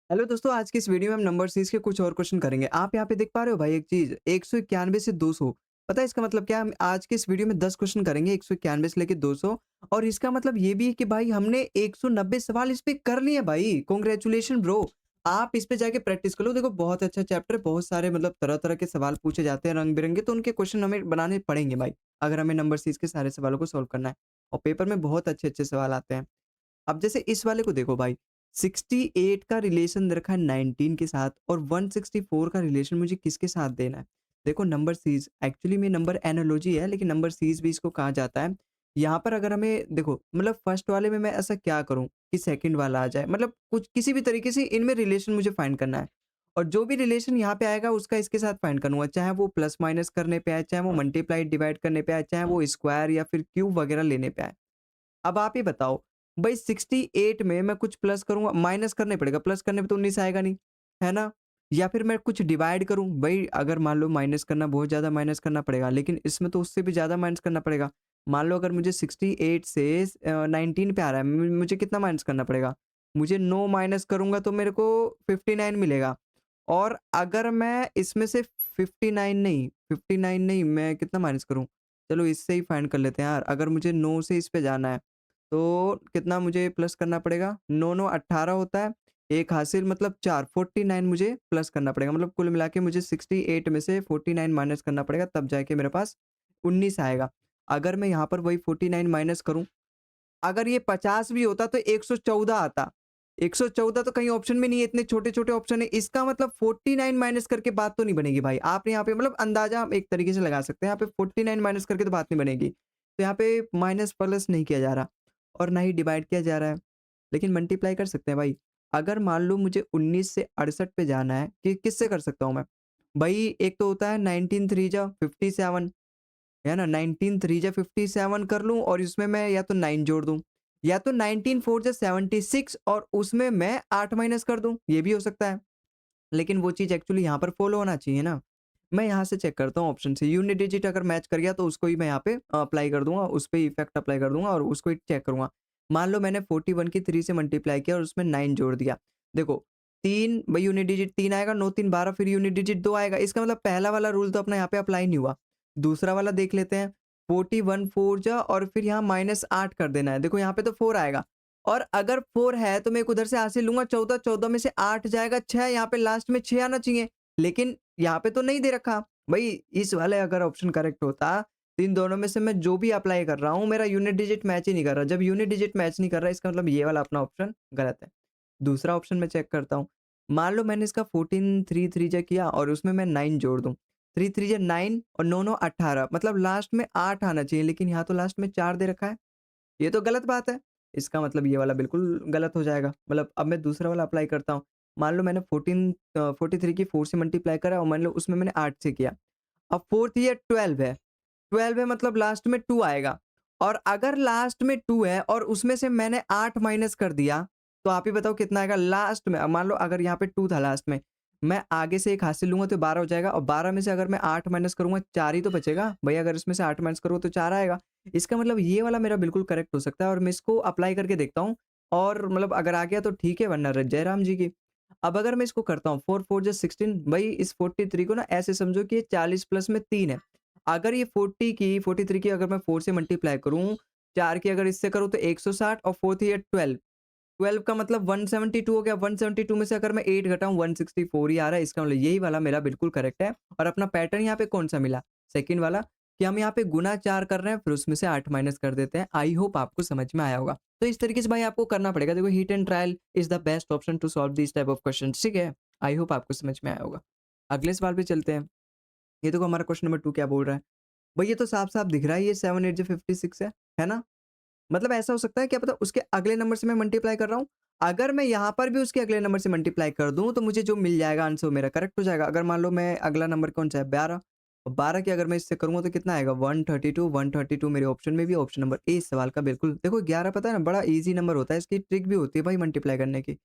Hello दोस्तों, आज की इस वीडियो में हम नंबर सीरीज के कुछ और क्वेश्चन करेंगे। आप यहाँ पे देख पा रहे हो भाई एक चीज 191 से 200। पता है इसका मतलब क्या है? हम आज के इस वीडियो में 10 क्वेश्चन करेंगे 191 से लेके 200। और इसका मतलब ये भी है कि भाई हमने 190 सवाल इस पे कर लिए हैं भाई। Congratulation bro. आप इस पे जाके प्रैक्टिस कर लो। देखो बहुत अच्छा चैप्टर, बहुत सारे मतलब तरह तरह के सवाल पूछे जाते हैं रंग बिरंगे, तो उनके क्वेश्चन हमें बनाने पड़ेंगे भाई, अगर हमें नंबर सीरीज के सारे सवालों को सोल्व करना है। और पेपर में बहुत अच्छे अच्छे सवाल आते हैं। अब जैसे इस वाले को देखो भाई, 68 का रिलेशन रखा है 19 के साथ और 164 का रिलेशन मुझे किसके साथ देना है? देखो नंबर सीरीज़ एक्चुअली में नंबर एनालॉजी है, लेकिन नंबर सीरीज़ भी इसको कहा जाता है। यहाँ पर अगर हमें देखो मतलब फर्स्ट वाले में मैं ऐसा क्या करूँ कि सेकंड वाला आ जाए? मतलब कुछ किसी भी तरीके से इनमें रिलेशन मुझे फाइंड करना है। और जो भी रिलेशन यहाँ पे आएगा उसका इसके साथ फाइंड करूँगा, चाहे वो प्लस माइनस करने पे आए, चाहे वो मल्टीप्लाई डिवाइड करने पे आए, चाहे वो स्क्वायर या फिर क्यूब वगैरह लेने पे आए। अब आप ही बताओ, भाई 68 में मैं कुछ प्लस करूँगा, माइनस करने पड़ेगा, प्लस करने पे तो 19 आएगा नहीं, है ना? या फिर मैं कुछ डिवाइड करूँ, भई अगर मान लो माइनस करना, बहुत ज़्यादा माइनस करना पड़ेगा, लेकिन इसमें तो उससे भी ज़्यादा माइनस करना पड़ेगा। मान लो अगर मुझे 68 से 19 पे आ रहा है, मुझे कितना माइनस करना पड़ेगा? मुझे 9 माइनस करूँगा तो मेरे को 59 मिलेगा। और अगर मैं इसमें से 59 नहीं, मैं कितना माइनस करूँ? चलो इससे ही फाइंड कर लेते हैं यार। अगर मुझे 9 से इस पे जाना है, तो कितना मुझे प्लस करना पड़ेगा? 9 9 18 होता है। 1 हासिल मतलब 4, 49 मुझे प्लस करना पड़ेगा। मतलब कुल मिला के मुझे 68 में से 49 माइनस करना पड़ेगा, तब जाके मेरे पास 19 आएगा। अगर मैं यहाँ पर वही 49 माइनस करूँ, अगर ये 50 भी होता तो 114 आता। 114 तो कहीं ऑप्शन में नहीं है, इतने छोटे-छोटे ऑप्शन है। इसका मतलब 49 माइनस करके बात तो नहीं बनेगी भाई। आपने यहाँ पे मतलब अंदाज़ा हम एक तरीके से लगा सकते हैं। यहाँ पे 49 माइनस करके तो बात नहीं बनेगी। तो यहाँ पे माइनस प्लस नहीं किया जा रहा और ना ही डिवाइड किया जा रहा है। लेकिन मल्टीप्लाई कर सकते हैं भाई। अगर मान लो मुझे 19 से 68 पे जाना है कि किससे कर सकता हूँ मैं? भाई एक तो होता है 19 3 जा 57, है ना? 19 3 जा 57 कर लूँ और इसमें मैं या तो 9 जोड़ दूँ, या तो 19 4 जा 76 और उसमें मैं 8 माइनस कर दूँ, ये भी हो सकता है। लेकिन वो चीज़ एक्चुअली यहाँ पर फ़ॉलो होना चाहिए ना। मैं यहाँ से चेक करता हूँ ऑप्शन से, यूनिट डिजिट अगर मैच कर गया तो उसको ही मैं यहाँ पे अप्लाई कर दूँगा, उस पे इफ़ेक्ट अप्लाई कर दूँगा और उसको ही चेक करूँगा। मान लो मैंने 41 की 3 से मल्टीप्लाई किया और उसमें 9 जोड़ दिया। देखो 3 भाई यूनिट डिजिट 3 आएगा, 9 3 12 फिर यूनिट डिजिट 2 आएगा। इसका मतलब पहला वाला रूल तो अपना यहाँ पे अप्लाई नहीं हुआ। दूसरा वाला देख लेते हैं, 41 4 जा और फिर यहाँ -8 कर देना है। देखो यहाँ पे तो 4 आएगा और अगर 4 है तो मैं एक उधर से हासिल लूँगा 14, 14 में से 8 जाएगा 6, यहाँ पे लास्ट में 6 आना चाहिए। लेकिन यहाँ पे तो नहीं दे रखा। भई इस वाले अगर ऑप्शन करेक्ट होता, तो इन दोनों में से मैं जो भी अप्लाई कर रहा हूँ, मेरा यूनिट डिजिट मैच ही नहीं कर रहा। जब यूनिट डिजिट मैच नहीं कर रहा, इसका मतलब ये वाला अपना ऑप्शन गलत है। दूसरा ऑप्शन मैं चेक करता हूँ। मान लो मैंने इसका 14 3 3 जा किया और उसमें मैं 9 जोड़ दूँ। 3 3 जा 9 और 9 9 18 मतलब लास्ट में 8 आना चाहिए, लेकिन यहाँ तो लास्ट में 4 दे रखा है। ये तो गलत बात है। इसका मतलब ये वाला बिल्कुल गलत हो जाएगा। मतलब अब मैं दूसरा वाला अप्लाई करता हूँ। मान लो मैंने 43 की 4 से मल्टीप्लाई करा और मान लो उसमें मैंने 8 से किया। अब 4 ये 12 है। 12 है मतलब लास्ट में 2 आएगा और अगर लास्ट में 2 है और उसमें से मैंने 8 माइनस कर दिया, तो आप ही बताओ कितना आएगा लास्ट में? अब मान लो अगर यहाँ पे 2 था लास्ट में, मैं आगे से 1 हासिल लूँगा तो 12 हो जाएगा और 12 में से अगर मैं 8 माइनस करूँगा 4 ही तो बचेगा। भई अगर इसमें से 8 माइनस करूँ तो 4 आएगा। इसका मतलब ये वाला मेरा बिल्कुल करेक्ट हो सकता है और मैं इसको अप्लाई करके देखता हूँ और मतलब अगर आ गया तो ठीक है, वरना जय राम जी की। अब अगर मैं इसको करता हूँ 4 4 जा 16, भई इस 43 को ना ऐसे समझो कि ये 40 प्लस में 3 है। अगर ये 43 की अगर मैं 4 से मल्टीप्लाई करूँ, 4 की अगर इससे करूँ तो 160 और 4 थी ये 12। 12 का मतलब 172 हो गया, 172 में से अगर मैं 8 घटाऊँ 164 ही आ रहा है, इसका मतलब यही वाला मेरा बिल्कुल करेक्ट है। और अपना पैटर्न यहाँ पे कौन-सा मिला? सेकंड वाला, कि हम यहाँ पे गुना 4 कर रहे हैं, फिर उसमें से 8 माइनस कर देते हैं। आई होप आपको समझ में आया होगा। तो इस तरीके से भाई आपको करना पड़ेगा। देखो hit and trial is the best option to solve this type of questions, ठीक है? आई होप आपको समझ में आया होगा। अगले सवाल पे चलते हैं। ये देखो हमारा क्वेश्चन नंबर 2 क्या बोल रहा है? भई ये तो साफ-साफ दिख रहा है, ये 7 8 जो 56 है ना? मतलब ऐसा हो सकता है, क्या पता उसके अगले नंबर से मैं मल्टीप्लाई कर रहा हूँ। अगर मैं यहाँ पर भी उसके अगले नंबर से मल्टीप्लाई कर दूँ, तो मुझे जो मिल जाएगा आंसर वो मेरा करेक्ट हो जाएगा। अगर मान लो मैं अगला नंबर कौन-सा है 12, और 12 की अगर मैं इससे करूँगा तो कितना आएगा 132 मेरे ऑप्शन में भी ऑप्शन नंबर ए इस सवाल का बिल्कुल। देखो 11 पता है ना बड़ा ईज़ी नंबर होता है, इसकी ट्रिक भी होती है भाई मल्टीप्लाई करने की।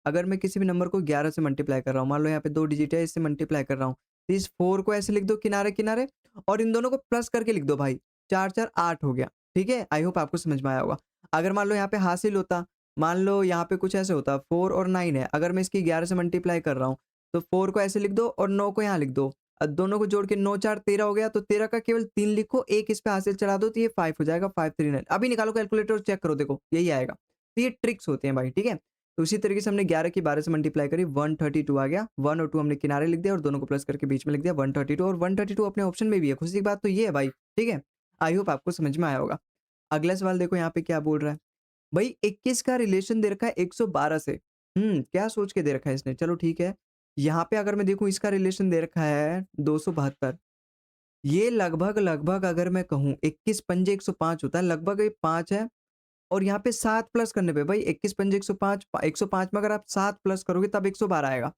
अगर मैं किसी भी नंबर को 11 से मल्टीप्लाई कर रहा हूँ, मान लो यहाँ पे 2 डिजिट है, इससे मल्टीप्लाई कर रहा हूँ, तो इस 4 को ऐसे लिख दो किनारे-किनारे और इन दोनों को प्लस करके लिख दो भाई, 4 4 8 हो गया, ठीक है? आई होप आपको समझ में आया होगा। अगर मान लो यहाँ पे हासिल होता, मान लो यहाँ पे कुछ ऐसे होता है 4 और 9 है, अगर मैं इसकी 11 से मल्टीप्लाई कर रहा हूँ, तो 4 को ऐसे लिख दो और 9 को यहाँ लिख दो। दोनों को जोड़ के 9 4 13 हो गया, तो 13 का केवल 3 लिखो, 1 इस पे हासिल चढ़ा दो, तो ये 5 हो जाएगा, 539। अभी निकालो कैलकुलेटर और चेक करो, देखो यही आएगा। तो ये ट्रिक्स होते हैं भाई, ठीक है? तो उसी तरीके से हमने 11 की 12 से मल्टीप्लाई करी, 132 आ गया। 1 और 2 हमने किनारे लिख दिया और दोनों को प्लस करके बीच में लिख दिया 132, और 132 अपने ऑप्शन में भी है। खुशी की बात तो ये है भाई, ठीक है? आई होप आपको समझ में आया होगा। अगला सवाल देखो यहाँ पे क्या बोल रहा है। भाई 21 का रिलेशन दे रखा है 112 से। क्या सोच के दे रखा है इसने? चलो ठीक है। यहाँ पे अगर मैं देखूँ इसका रिलेशन दे रखा है 272। ये लगभग अगर मैं कहूँ 21 पंजे 105 होता है, लगभग ये 5 है। और यहाँ पे 7 प्लस करने पे भाई 21 पंजे 105, 105 में अगर आप 7 प्लस करोगे तब 112 आएगा।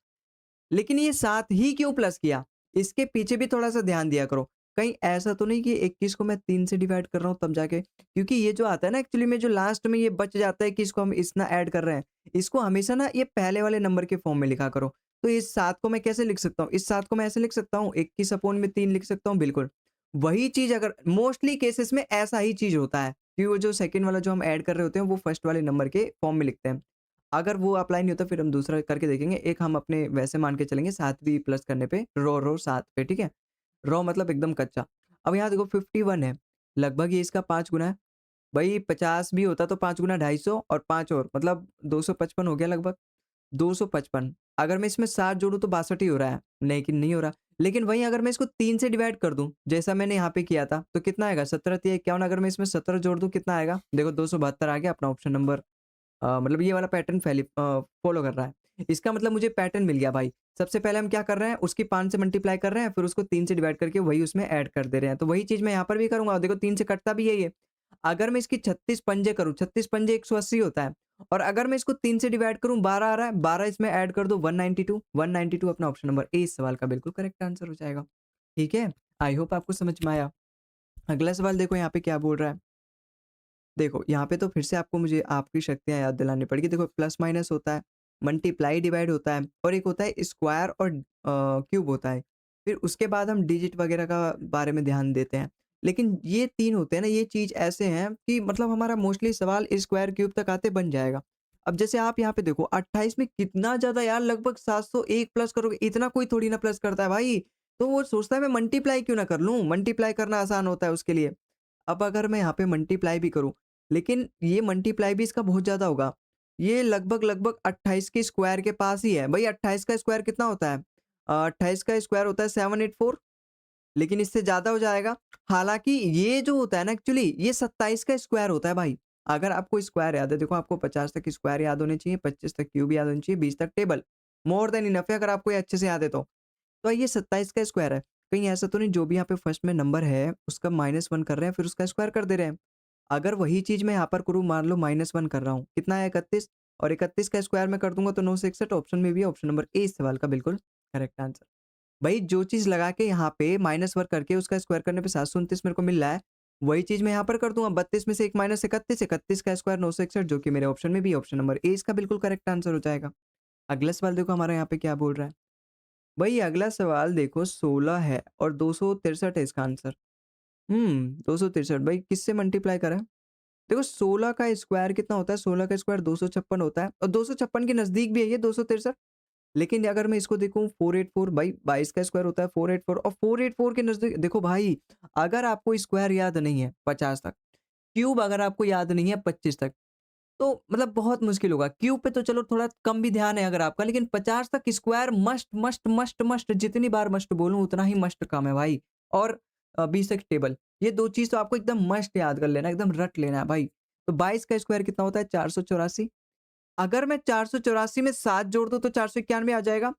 लेकिन ये 7 ही क्यों प्लस किया? इसके पीछे भी थोड़ा-सा ध्यान दिया करो। कहीं ऐसा तो नहीं कि 21 को मैं 3 से डिवाइड कर रहा हूँ तब जाके, क्योंकि ये जो आता है ना एक्चुअली में, जो लास्ट में ये बच जाता है कि इसको हम इतना ऐड कर रहे हैं, इसको हमेशा ना ये पहले वाले नंबर के फॉर्म में लिखा करो। तो इस 7 को मैं कैसे लिख सकता हूँ? इस 7 को मैं ऐसे लिख सकता हूँ, 21 अपॉन में 3 लिख सकता हूँ, बिल्कुल। वही चीज़ अगर मोस्टली केसेस में ऐसा ही चीज़ होता है कि वो जो सेकंड वाला जो हम ऐड कर रहे होते हैं, वो फर्स्ट वाले नंबर के फॉर्म में लिखते हैं। अगर वो अप्लाई नहीं होता फिर हम दूसरा करके देखेंगे। एक हम अपने वैसे मान के चलेंगे 7वीं प्लस करने पे, रॉ 7 पे, ठीक है? रॉ मतलब एकदम कच्चा। अब यहाँ देखो 51 है, लगभग ये इसका 5 गुना है। भई 50 भी होता तो 5 गुना 250 और 5 और मतलब 255 हो गया लगभग। 255, अगर मैं इसमें 7 जोड़ूँ तो 62 ही हो रहा है, लेकिन नहीं हो रहा। लेकिन वहीं अगर मैं इसको 3 से डिवाइड कर दूँ, जैसा मैंने यहाँ पे किया था, तो कितना आएगा? 17 तिया 51, अगर मैं इसमें 17 जोड़ दूँ कितना आएगा? देखो 272 आ गया, अपना ऑप्शन नंबर मतलब ये वाला पैटर्न फॉलो कर रहा है। इसका मतलब मुझे पैटर्न मिल गया भाई। सबसे पहले हम क्या कर रहे हैं, उसकी 5 से मल्टीप्लाई कर रहे हैं, फिर उसको 3 से डिवाइड करके वही उसमें ऐड कर दे रहे हैं। तो वही चीज़ मैं यहाँ पर भी करूँगा, और देखो 3 से कटता भी यही है। अगर मैं इसकी 36 पंजे करूँ, 36 पंजे 180 होता है, और अगर मैं इसको 3 से डिवाइड करूँ 12 आ रहा है, 12 इसमें ऐड कर दो 192, 192 अपना ऑप्शन नंबर ए इस सवाल का बिल्कुल करेक्ट आंसर हो जाएगा। ठीक है? आई होप आपको समझ में आया। अगला सवाल देखो यहाँ पे क्या बोल रहा है। देखो, यहाँ पे तो फिर से आपको मुझे आपकी शक्तियाँ याद दिलानी पड़ेगी। देखो प्लस माइनस होता है, मल्टीप्लाई डिवाइड होता है, और एक होता है स्क्वायर और क्यूब होता है। फिर उसके बाद हम डिजिट वगैरह का बारे में ध्यान देते हैं। लेकिन ये 3 होते हैं ना, ये चीज़ ऐसे हैं कि मतलब हमारा मोस्टली सवाल स्क्वायर क्यूब तक आते बन जाएगा। अब जैसे आप यहाँ पे देखो 28 में कितना ज़्यादा यार, लगभग 701 प्लस करोगे, इतना कोई थोड़ी ना प्लस करता है भाई। तो वो सोचता है मैं मल्टीप्लाई क्यों ना कर लूँ, मल्टीप्लाई करना आसान होता है उसके लिए। अब अगर मैं यहाँ पे मल्टीप्लाई भी करूँ, लेकिन ये मल्टीप्लाई भी इसका बहुत ज़्यादा होगा। ये लगभग 28 के स्क्वायर के पास ही है। भई 28 का स्क्वायर कितना होता है? 28 का स्क्वायर होता है 784, लेकिन इससे ज़्यादा हो जाएगा। हालाँकि ये जो होता है ना एक्चुअली, ये 27 का स्क्वायर होता है भाई। अगर आपको स्क्वायर याद है, देखो आपको 50 तक स्क्वायर याद होने चाहिए, 25 तक क्यूब याद होनी चाहिए, 20 तक टेबल। मोर देन इनफ है अगर आपको ये अच्छे से याद है तो। तो ये 27 का स्क्वायर है। कहीं ऐसा तो नहीं जो भी यहाँ पे फर्स्ट में नंबर है उसका -1 कर रहे हैं फिर उसका स्क्वायर कर दे रहे हैं। अगर वही चीज़ मैं यहाँ पर करूँ, मान लो -1 कर रहा हूँ, कितना है 31, और 31 का स्क्वायर मैं कर दूँगा तो 9 से 61, ऑप्शन में भी है, ऑप्शन नंबर ए इस सवाल का बिल्कुल करेक्ट आंसर। भाई जो चीज़ लगा के यहाँ पे -1 करके उसका स्क्वायर करने पे 729 मेरे को मिल रहा है, वही चीज़ मैं यहाँ पर कर दूँगा। 32 में से 1 माइनस 31, 31 का स्क्वायर 961, जो कि मेरे ऑप्शन में भी है, ऑप्शन नंबर ए इसका बिल्कुल करेक्ट आंसर हो जाएगा। अगला सवाल देखो हमारा यहाँ पे क्या बोल रहा है। भाई अगला सवाल देखो 16 है और 263 है इसका आंसर। 263 भाई किससे मल्टीप्लाई करें? देखो 16 का स्क्वायर कितना होता है? 16 का स्क्वायर 256 होता है, और 256 के नज़दीक भी है ये 263। लेकिन अगर मैं इसको देखूँ 484, भाई 22 का स्क्वायर होता है 484, और 484 के नज़दीक देखो भाई, अगर आपको स्क्वायर याद नहीं है 50 तक, क्यूब अगर आपको याद नहीं है 25 तक, तो मतलब बहुत मुश्किल होगा। क्यूब पे तो चलो थोड़ा कम भी ध्यान है अगर आपका, लेकिन 50 तक square must must must must, जितनी बार मस्ट बोलूँ उतना ही मस्ट कम है भाई। और 20 तक टेबल, ये 2 चीज़ तो आपको एकदम मस्ट याद कर लेना, एकदम रट लेना है भाई। तो 22 का स्क्वायर कितना होता है? 484। अगर मैं 484 में 7 जोड़ दूँ तो 491 आ जाएगा।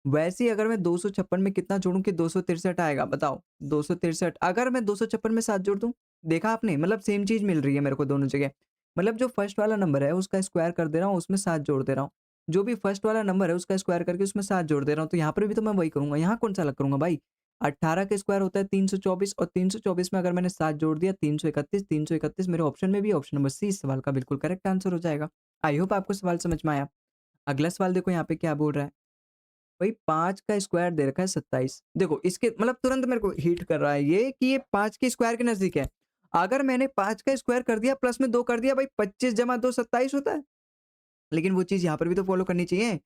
वैसे ही अगर मैं 256 में कितना जोड़ूँ कि 263 आएगा? बताओ। 263, अगर मैं 256 में 7 जोड़ दूँ, देखा आपने? मतलब सेम चीज़ मिल रही है मेरे को दोनों जगह। मतलब जो फर्स्ट वाला नंबर है उसका स्क्वायर कर दे रहा हूँ, उसमें 7 जोड़ दे रहा हूँ। जो भी फर्स्ट वाला नंबर है उसका स्क्वायर करके उसमें 7 जोड़ दे रहा हूँ, तो यहाँ पर भी तो मैं वही करूँगा। यहाँ कौन-सा अलग करूँगा भाई? 18 का स्क्वायर होता है 324, और 324 में अगर मैंने 7 जोड़ दिया 331, 331 मेरे ऑप्शन में भी है, ऑप्शन नंबर सी इस सवाल का बिल्कुल करेक्ट आंसर हो जाएगा। आई होप आपको सवाल समझ में आया। अगला सवाल देखो यहाँ पे क्या बोल रहा है। भाई 5 का स्क्वायर दे रखा है 27। देखो इसके मतलब तुरंत मेरे को हिट कर रहा है ये कि ये 5 के स्क्वायर के नज़दीक है। अगर मैंने 5 का स्क्वायर कर दिया प्लस में 2 कर दिया, भाई 25 जमा 2 27 होता है। लेकिन वो चीज़ यहाँ पर भी तो फ़ॉलो करनी चाहिए।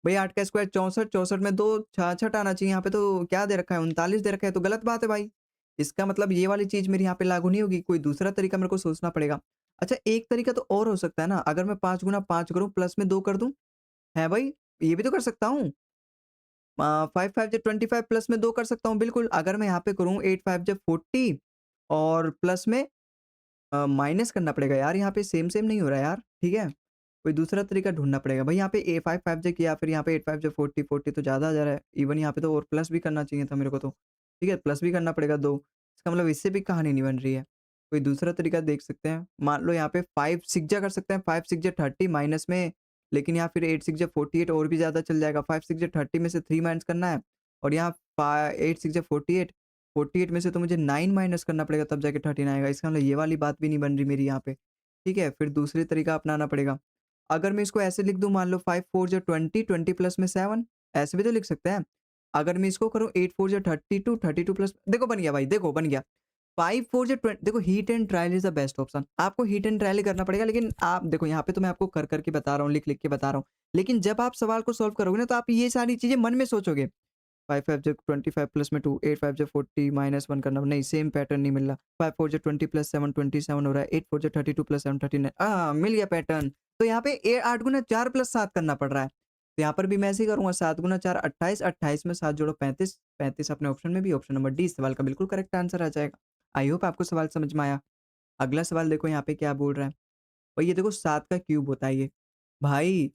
भई 8 का स्क्वायर 64, 64 में 2 66 आना चाहिए, यहाँ पे तो क्या दे रखा है 39 दे रखा है, तो गलत बात है भाई। इसका मतलब ये वाली चीज़ मेरी यहाँ पे लागू नहीं होगी, कोई दूसरा तरीका मेरे को सोचना पड़ेगा। अच्छा एक तरीका तो और हो सकता है ना, अगर मैं 5 गुना 5 करूँ प्लस में 2 कर दूँ, हैं भाई? ये भी तो कर सकता हूँ। 5 5 जा 25 प्लस में 2 कर सकता हूँ बिल्कुल। अगर मैं यहाँ पे करूँ 8 5 जा 40 और प्लस में माइनस करना पड़ेगा यार, यहाँ पे सेम-सेम नहीं हो रहा है यार, ठीक है? कोई दूसरा तरीका ढूँढना पड़ेगा। भई यहाँ पे 5 5 जा किया, फिर यहाँ पे 8 5 जा 40 40 तो ज़्यादा आ जा रहा है। इवन यहाँ पे तो और प्लस भी करना चाहिए था मेरे को तो, ठीक है? प्लस भी करना पड़ेगा 2, इसका मतलब इससे भी कहानी नहीं बन रही है। कोई दूसरा तरीका देख सकते हैं। मान लो यहाँ पे 5 6 जा कर सकते हैं, 5 6 जा 30 माइनस में, लेकिन यहाँ फिर 8 6 जा 48 और भी ज़्यादा चल जाएगा। 5 6 जा 30 में से 3 माइनस करना है और यहाँ 8 6 जा 48, 48 में से तो मुझे 9 माइनस करना पड़ेगा तब जाके 13 आएगा। इसका मतलब ये वाली बात भी नहीं बन रही मेरी यहाँ पे, ठीक है? फिर दूसरी तरीका अपनाना पड़ेगा। अगर मैं इसको ऐसे लिख दूँ, मान लो 5 4 जा 20, 20 प्लस में 7, ऐसे भी तो लिख सकते हैं। अगर मैं इसको करूँ 8 4 जा 32, 32 प्लस देखो बन गया भाई, देखो बन गया। 5 4 जा 20, देखो heat and trial is the best option. आपको हीट एंड ट्रायल ही करना पड़ेगा, लेकिन आप देखो यहाँ पे तो मैं आपको कर के बता रहा हूँ, लिख के बता रहा हूँ। लेकिन जब आप सवाल को सॉल्व करोगे ना, तो आप ये सारी चीज़ें मन में सोचोगे। 5 5 जा 25 प्लस में 2, 8 5 जा 40 माइनस 1 करना, नहीं सेम पैटर्न नहीं मिल रहा। 5 4 जा 20 प्लस 7 27 हो रहा है, 8 4 जा 32 प्लस 7 39, मिल गया पैटर्न। तो यहाँ पे 8 गुना 4 प्लस 7 करना पड़ रहा है। तो यहाँ पर भी मैं ऐसे ही करूँगा, 7 गुना 4 28, 28 में 7 जोड़ो 35, 35 अपने ऑप्शन में भी, ऑप्शन नंबर डी इस सवाल का बिल्कुल करेक्ट आंसर आ जाएगा। आई होप आपको सवाल समझ में आया। अगला सवाल देखो यहाँ पे क्या बोल रहा है। और ये देखो 7 का क्यूब होता है ये। भाई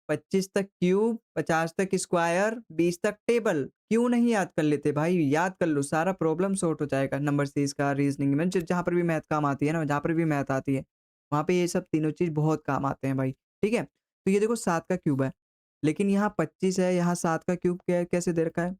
25 तक क्यूब, 50 तक स्क्वायर, 20 तक टेबल। क्यों नहीं याद कर लेते भाई? याद कर लो, सारा प्रॉब्लम सॉर्ट हो जाएगा। नंबर सीरीज़ का, रीज़निंग में जहाँ पर भी मैथ काम आती है ना, जहाँ पर भी मैथ आती है, वहाँ पे ये सब तीनों चीज़ बहुत काम आते हैं भाई, ठीक है? तो ये देखो 7 का क्यूब है, लेकिन यहाँ 25 है, यहाँ 7 का क्यूब कैसे दे रखा है?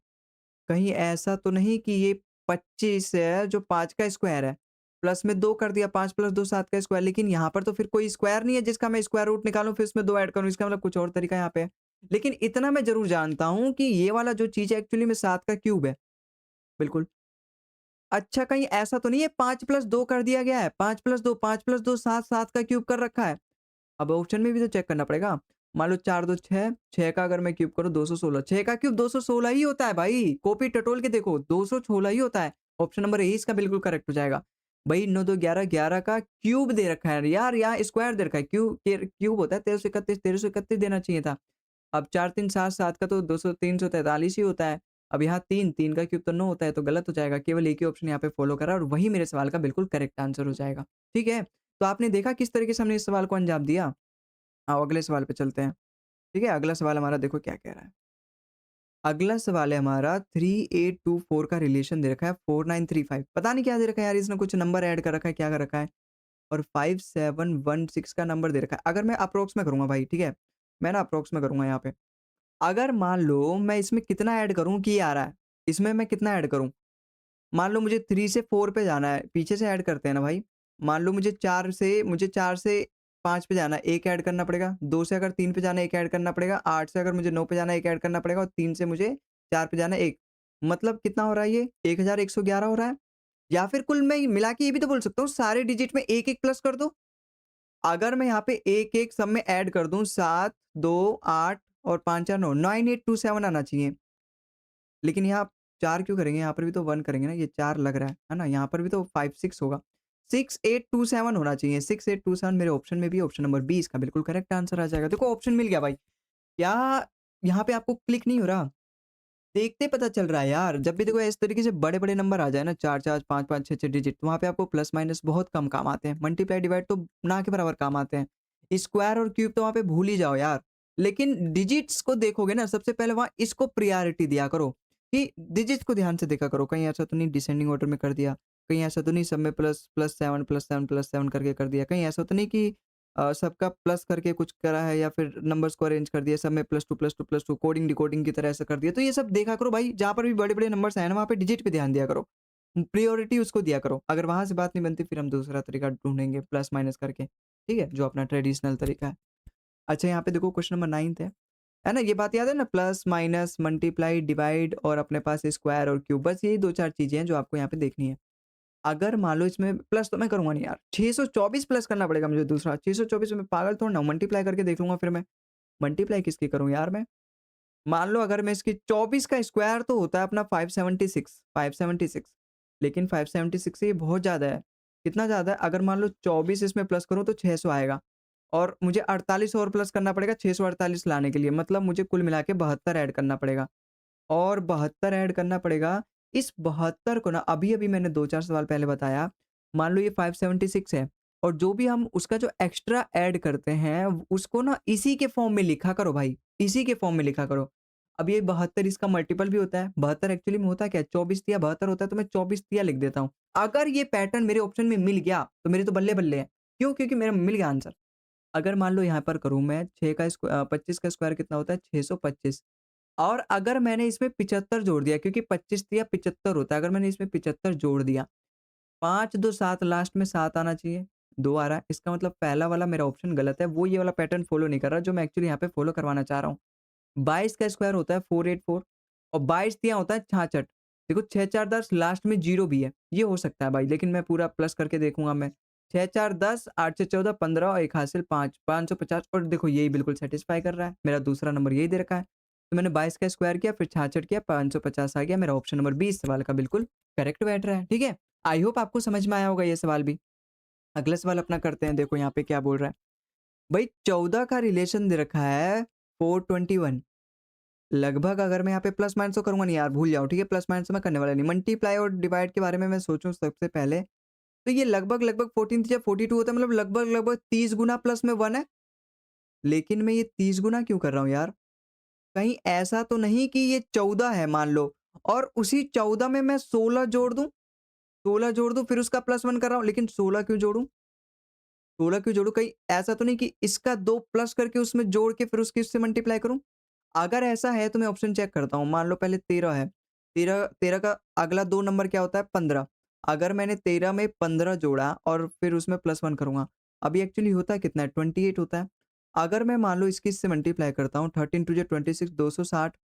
कहीं ऐसा तो नहीं कि ये 25 है जो 5 का स्क्वायर है, प्लस में 2 कर दिया, 5 प्लस 2 7 का स्क्वायर, लेकिन यहाँ पर तो फिर कोई स्क्वायर नहीं है जिसका मैं स्क्वायर रूट निकालूँ फिर इसमें 2 ऐड करूँ, इसका मतलब कुछ और तरीका यहाँ पे है। लेकिन इतना मैं ज़रूर जानता हूँ कि ये वाला जो चीज़ है एक्चुअली में 7 का क्यूब है, बिल्कुल। अच्छा कहीं ऐसा तो नहीं है 5 प्लस 2 कर दिया गया है, 5 प्लस 2 5 प्लस 2 7 7 का क्यूब कर रखा है। अब ऑप्शन में भी तो चेक करना पड़ेगा। मान लो 4 2 6, 6 का अगर मैं क्यूब करूँ 216, 6 का क्यूब 216 ही होता है भाई। कॉपी टटोल के देखो 216 ही होता है। ऑप्शन नंबर ए इसका बिल्कुल करेक्ट हो जाएगा। भाई 9 2 11, 11 का क्यूब दे रखा है यार, यहाँ स्क्वायर दे रखा है। क्यूब होता है 1331, 1331 देना चाहिए था। अब 4 3 7, 7 का तो 200 343 ही होता है। अब यहाँ 3, 3 का क्यूब तो 9 होता है, तो गलत हो जाएगा। केवल एक ही ऑप्शन यहाँ पे फॉलो करा और वही मेरे सवाल का बिल्कुल करेक्ट आंसर हो जाएगा। ठीक है? तो आपने देखा किस तरीके से हमने इस सवाल को अंजाम दिया? आओ अगले सवाल पे चलते हैं। ठीक है? अगला सवाल हमारा देखो क्या कह रहा है। अगला सवाल है हमारा 3824 का रिलेशन दे रखा है 4935, पता नहीं क्या दे रखा है यार, इसने कुछ नंबर ऐड कर रखा है, क्या कर रखा है? और 5716 का नंबर दे रखा है। अगर मैं अप्रॉक्स में करूँगा भाई, ठीक है? मैं ना अप्रॉक्स में करूँगा यहाँ पे। अगर मान लो मैं इसमें कितना ऐड करूँ कि ये आ रहा है, इसमें मैं कितना ऐड करूँ? मान लो मुझे 3 से 4 पे जाना है, पीछे से ऐड करते हैं ना भाई। मान लो मुझे 4 से 5 पे जाना है, 1 ऐड करना पड़ेगा, 2 से अगर 3 पे जाना है 1 ऐड करना पड़ेगा, 8 से अगर मुझे 9 पे जाना है 1 ऐड करना पड़ेगा और 3 से मुझे 4 पे जाना है 1। मतलब कितना हो रहा है ये? 1111 हो रहा है। या फिर कुल मैं मिला के ये भी तो बोल सकता हूँ सारे डिजिट में 1-1 प्लस कर दो। अगर मैं यहाँ पे 1-1 सब में ऐड कर दूँ 7, 2, 8 और 5 4 9, 9827 आना चाहिए। लेकिन यहाँ 4 क्यों करेंगे? यहाँ पर भी तो 1 करेंगे ना, ये 4 लग रहा है ना? यहाँ पर भी तो 5 6 होगा। 6827 होना चाहिए, 6827 मेरे ऑप्शन में भी, ऑप्शन नंबर बी इसका बिल्कुल करेक्ट आंसर आ जाएगा। देखो ऑप्शन मिल गया भाई। क्या यहाँ पे आपको क्लिक नहीं हो रहा? देखते पता चल रहा है यार, जब भी देखो इस तरीके से बड़े-बड़े नंबर आ जाए ना 4-4, 5-5, 6-6 डिजिट, तो वहाँ पे आपको प्लस माइनस बहुत कम काम आते हैं। मल्टीप्लाई डिवाइड तो ना के बराबर काम आते हैं। स्क्वायर और क्यूब तो वहाँ पे भूल ही जाओ यार। लेकिन डिजिट्स को देखोगे ना, सबसे पहले वहाँ इसको प्रायोरिटी दिया करो कि डिजिट्स को ध्यान से देखा करो। कहीं ऐसा तो नहीं डिसेंडिंग ऑर्डर में कर दिया, कहीं ऐसा तो नहीं सब में प्लस प्लस 7 प्लस 7 प्लस 7 करके कर दिया, कहीं ऐसा तो नहीं कि सबका प्लस करके कुछ करा है या फिर नंबर्स को अरेंज कर दिया, सब में +2 कोडिंग डिकोडिंग की तरह ऐसा कर दिया। तो ये सब देखा करो भाई, जहाँ पर भी बड़े-बड़े नंबर्स आए ना, वहाँ पे डिजिट पे ध्यान दिया करो। प्रायोरिटी उसको दिया करो। अगर वहाँ से बात नहीं बनती फिर हम दूसरा तरीका ढूँढेंगे प्लस माइनस करके, ठीक है? जो अपना ट्रेडिशनल तरीका है। अच्छा यहाँ पे देखो क्वेश्चन नंबर 9th है ना? ये बात याद है ना, प्लस, माइनस, मल्टीप्लाई, डिवाइड और अपने पास स्क्वायर और क्यूब, बस यही 2-4 चीज़ें हैं जो आपको यहाँ पे देखनी है। अगर मान लो इसमें प्लस तो मैं करूँगा नहीं यार, 624 प्लस करना पड़ेगा मुझे दूसरा, 624 में पागल थोड़ा ना हूँ, मल्टीप्लाई करके देख लूँगा फिर मैं। मल्टीप्लाई किसकी करूँ यार मैं? मान लो अगर मैं इसकी 24 का स्क्वायर तो होता है अपना 576 लेकिन 576 से ये बहुत ज़्यादा है। कितना ज़्यादा है? अगर मान लो 24 इसमें प्लस करूँ तो 600 आएगा और मुझे 48 और प्लस करना पड़ेगा 648 लाने के लिए। मतलब मुझे कुल मिला के 72 ऐड करना पड़ेगा और 72 ऐड करना पड़ेगा। इस 72 को ना अभी-अभी मैंने 2-4 सवाल पहले बताया, मान लो ये 576 है और जो भी हम उसका जो एक्स्ट्रा ऐड करते हैं, उसको ना इसी के फॉर्म में लिखा करो भाई, इसी के फॉर्म में लिखा करो। अब ये 72 इसका मल्टीपल भी होता है, 72 एक्चुअली में होता क्या है 24 तिया 72 होता है तो मैं 24 तिया लिख देता हूँ। अगर ये पैटर्न मेरे ऑप्शन में मिल गया, तो मेरे तो बल्ले-बल्ले है। क्यों? क्योंकि मेरा मिल गया आंसर। अगर मान लो यहाँ पर करूँ मैं 25 का स्क्वायर कितना होता है 625 और अगर मैंने इसमें 75 जोड़ दिया क्योंकि 25 तिया 75 होता है, अगर मैंने इसमें 75 जोड़ दिया 5 2 7 लास्ट में 7 आना चाहिए, 2 आ रहा है। इसका मतलब पहला वाला मेरा ऑप्शन गलत है, वो ये वाला पैटर्न फॉलो नहीं कर रहा जो मैं एक्चुअली यहाँ पे फॉलो करवाना चाह रहा हूँ। 22 का स्क्वायर होता है 484 और 22 तिया होता है 66। देखो 6 4 10 लास्ट में 0 भी है, ये हो सकता है भाई लेकिन मैं पूरा प्लस करके देखूँगा मैं। 6 4 10 8 6 14 15 और 1 हासिल 5 550 और देखो यही बिल्कुल सैटिस्फाई कर रहा है। मेरा दूसरा नंबर यही दे रखा है। तो मैंने 22 का स्क्वायर किया फिर 66 किया 550 आ गया। मेरा ऑप्शन नंबर बी इस सवाल का बिल्कुल करेक्ट बैठ रहा है। ठीक है? आई होप आपको समझ में आया होगा ये सवाल भी। अगला सवाल अपना करते हैं, देखो यहाँ पे क्या बोल रहा है। भाई 14 का रिलेशन दे रखा है 421 लगभग अगर मैं यहाँ पे प्लस माइनस तो करूँगा नहीं यार, भूल जाओ ठीक है? प्लस माइनस तो मैं करने वाला नहीं। मल्टीप्लाई और डिवाइड के बारे में मैं सोचूँ सबसे पहले, तो ये लगभग-लगभग 14 तिया 42 होता है मतलब लगभग-लगभग 30 गुना प्लस में 1 है। लेकिन मैं ये 30 गुना क्यों कर रहा हूँ यार? कहीं ऐसा तो नहीं कि ये 14 है मान लो और उसी 14 में मैं 16 जोड़ दूँ? 16 जोड़ दूँ फिर उसका प्लस 1 कर रहा हूँ, लेकिन 16 क्यों जोड़ूँ? 16 क्यों जोड़ूँ? कहीं ऐसा तो नहीं कि इसका 2 प्लस करके उसमें जोड़ के फिर उसकी उससे मल्टीप्लाई करूँ? अगर ऐसा है तो मैं ऑप्शन चेक करता हूँ। मान लो पहले 13 है। 13 13 का अगला 2 नंबर क्या होता है? 15। अगर मैंने 13 में 15 जोड़ा और फिर उसमें प्लस 1 करूँगा। अभी एक्चुअली होता कितना है? 28 होता है। अगर मैं मान लो इसकी इससे मल्टीप्लाई करता हूँ 13 टू ज़ 26 260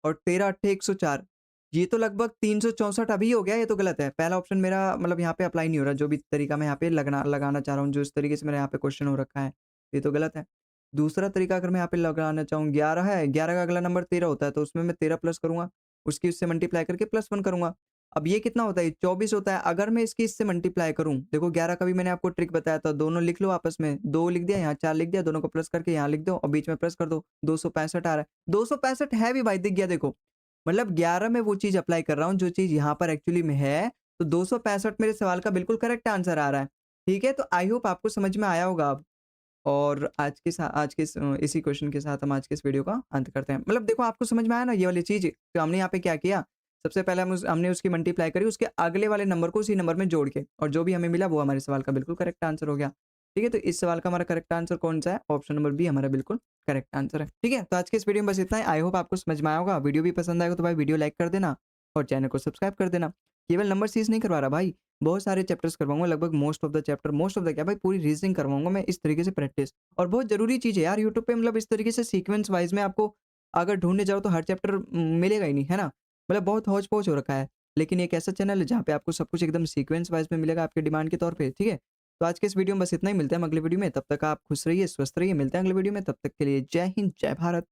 और 13 अट्ठे 104 ये तो लगभग 364 अभी हो गया, ये तो गलत है। पहला ऑप्शन मेरा मतलब यहाँ पे अप्लाई नहीं हो रहा, जो भी तरीका मैं यहाँ पे लगाना चाह रहा हूँ, जो इस तरीके से मेरा यहाँ पे क्वेश्चन हो रखा है, ये तो गलत है। दूसरा तरीका अगर मैं यहाँ पे लगाना चाहूँ 11 है, 11 का अगला नंबर 13 होता है, तो उसमें मैं 13 प्लस करूँगा, उसकी उससे मल्टीप्लाई करके प्लस 1 करूँगा। अब ये कितना होता है? 24 होता है। अगर मैं इसकी इससे मल्टीप्लाई करूँ, देखो 11 का भी मैंने आपको ट्रिक बताया था, दोनों लिख लो आपस में, 2 लिख दिया, यहाँ 4 लिख दिया, दोनों को प्लस करके यहाँ लिख दो और बीच में प्लस कर दो, 265 आ रहा है। 265 है भी भाई, दिख गया देखो। मतलब 11 में वो चीज़ अप्लाई कर रहा हूँ जो चीज़ यहाँ पर एक्चुअली में है, तो 265 मेरे सवाल का बिल्कुल करेक्ट आंसर आ रहा है। ठीक है? तो आई होप आपको समझ में आया होगा अब। और आज के इसी क्वेश्चन के साथ हम आज के इस वीडियो का अंत करते हैं। मतलब देखो आपको समझ में आया ना ये वाली चीज़? तो हमने यहाँ पे क्या किया, सबसे पहले हमने उसकी मल्टीप्लाई करी, उसके अगले वाले नंबर को उसी नंबर में जोड़ के और जो भी हमें मिला वो हमारे सवाल का बिल्कुल करेक्ट आंसर हो गया। ठीक है? तो इस सवाल का हमारा करेक्ट आंसर कौन-सा है? ऑप्शन नंबर बी हमारा बिल्कुल करेक्ट आंसर है। ठीक है? तो आज के इस वीडियो में बस इतना ही। आई होप आपको समझ में आया होगा। वीडियो भी पसंद आएगा तो भाई वीडियो लाइक कर देना और चैनल को सब्सक्राइब कर देना। केवल नंबर सीरीज़ नहीं करवा रहा भाई, बहुत सारे चैप्टर्स करवाऊँगा, लगभग मोस्ट ऑफ द क्या भाई पूरी रीज़निंग करवाऊँगा मैं इस तरीके से प्रैक्टिस। और बहुत ज़रूरी चीज़ है यार यूट्यूब पे, मतलब इस तरीके से सीक्वेंस वाइज़ में आपको अगर ढूँढने जाओ तो हर चैप्टर मिलेगा ही नहीं, है ना? मतलब बहुत हौच-पौच हो रखा है। लेकिन एक ऐसा चैनल है जहाँ पे आपको सब कुछ एकदम सीक्वेंस वाइज़ में मिलेगा आपके डिमांड के तौर पे, ठीक है? तो आज के इस वीडियो में बस इतना ही, मिलते हैं हम अगले वीडियो में, तब तक आप खुश रहिए, स्वस्थ रहिए, मिलते हैं अगले वीडियो में, तब तक के लिए जय हिंद, जय भारत।